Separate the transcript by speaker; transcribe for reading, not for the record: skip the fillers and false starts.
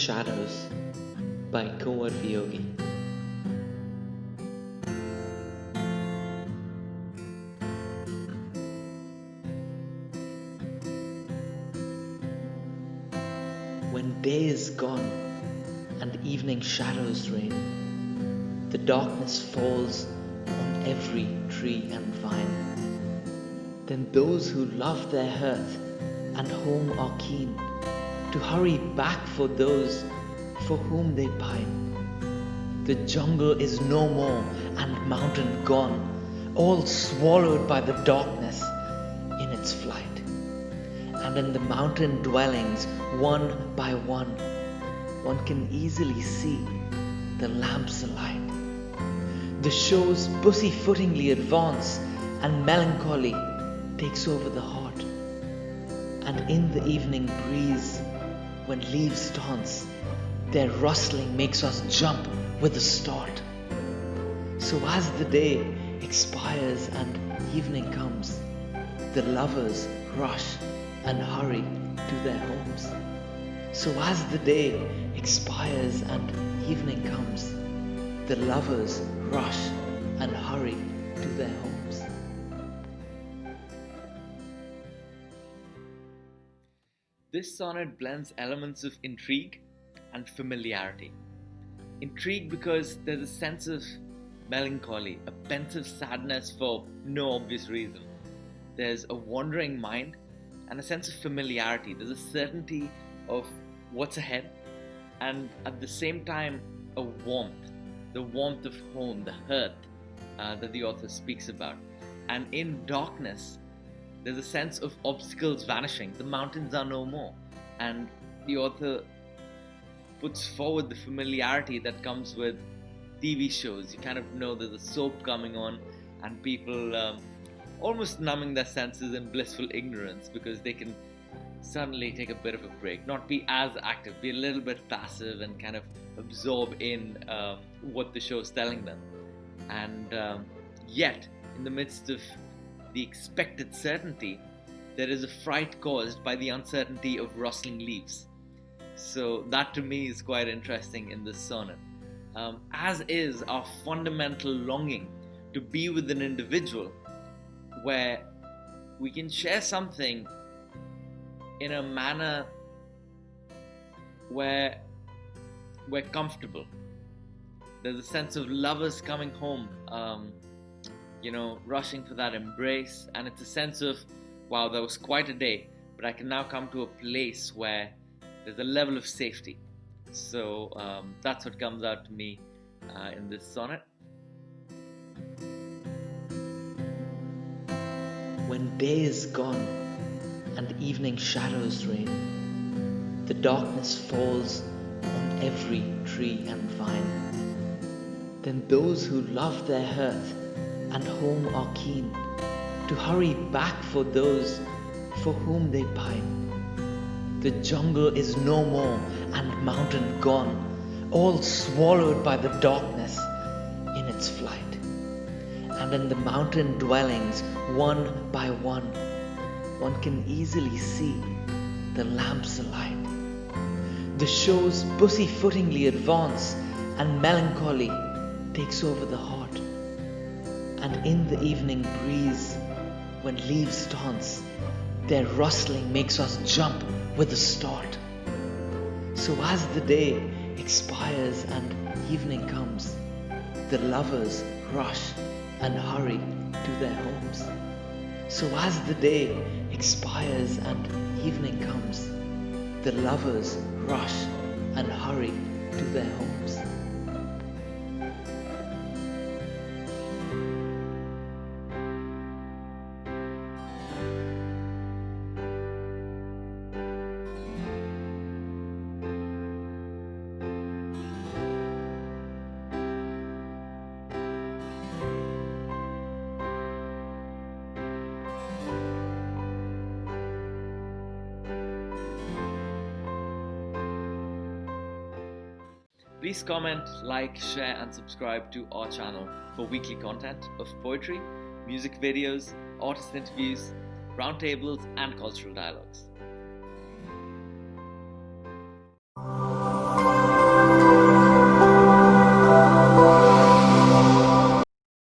Speaker 1: Shadows by Kunwar Viyogi. When day is gone and evening shadows reign, the darkness falls on every tree and vine. Then those who love their hearth and home are keen to hurry back for those for whom they pine. The jungle is no more and mountain gone, all swallowed by the darkness in its flight. And in the mountain dwellings, one by one can easily see the lamps alight. The shows pussyfootingly advance, and melancholy takes over the heart. And in the evening breeze, when leaves dance, their rustling makes us jump with a start. So as the day expires and evening comes, the lovers rush and hurry to their homes. So as the day expires and evening comes, the lovers rush and hurry to their homes.
Speaker 2: This sonnet blends elements of intrigue and familiarity. Intrigue because there's a sense of melancholy, a pensive sadness for no obvious reason. There's a wandering mind and a sense of familiarity. There's a certainty of what's ahead, and at the same time, a warmth, the warmth of home, the hearth that the author speaks about. And in darkness, there's a sense of obstacles vanishing. The mountains are no more. And the author puts forward the familiarity that comes with TV shows. You kind of know there's a soap coming on, and people almost numbing their senses in blissful ignorance because they can suddenly take a bit of a break, not be as active, be a little bit passive and kind of absorb in what the show is telling them. And yet, in the midst of the expected certainty, there is a fright caused by the uncertainty of rustling leaves. So that to me is quite interesting in this sonnet, as is our fundamental longing to be with an individual where we can share something in a manner where we're comfortable. There's a sense of lovers coming home, rushing for that embrace, and it's a sense of, wow, that was quite a day, but I can now come to a place where there's a level of safety. So that's what comes out to me in this sonnet.
Speaker 1: When day is gone and evening shadows reign, the darkness falls on every tree and vine. Then those who love their hearth and home are keen to hurry back for those for whom they pine. The jungle is no more and mountain gone, all swallowed by the darkness in its flight. And in the mountain dwellings, one by one can easily see the lamps alight. The shows pussyfootingly advance, and melancholy takes over the heart. And in the evening breeze, when leaves dance, their rustling makes us jump with a start. So as the day expires and evening comes, the lovers rush and hurry to their homes. So as the day expires and evening comes, the lovers rush and hurry to their homes.
Speaker 2: Please comment, like, share and subscribe to our channel for weekly content of poetry, music videos, artist interviews, roundtables and cultural dialogues.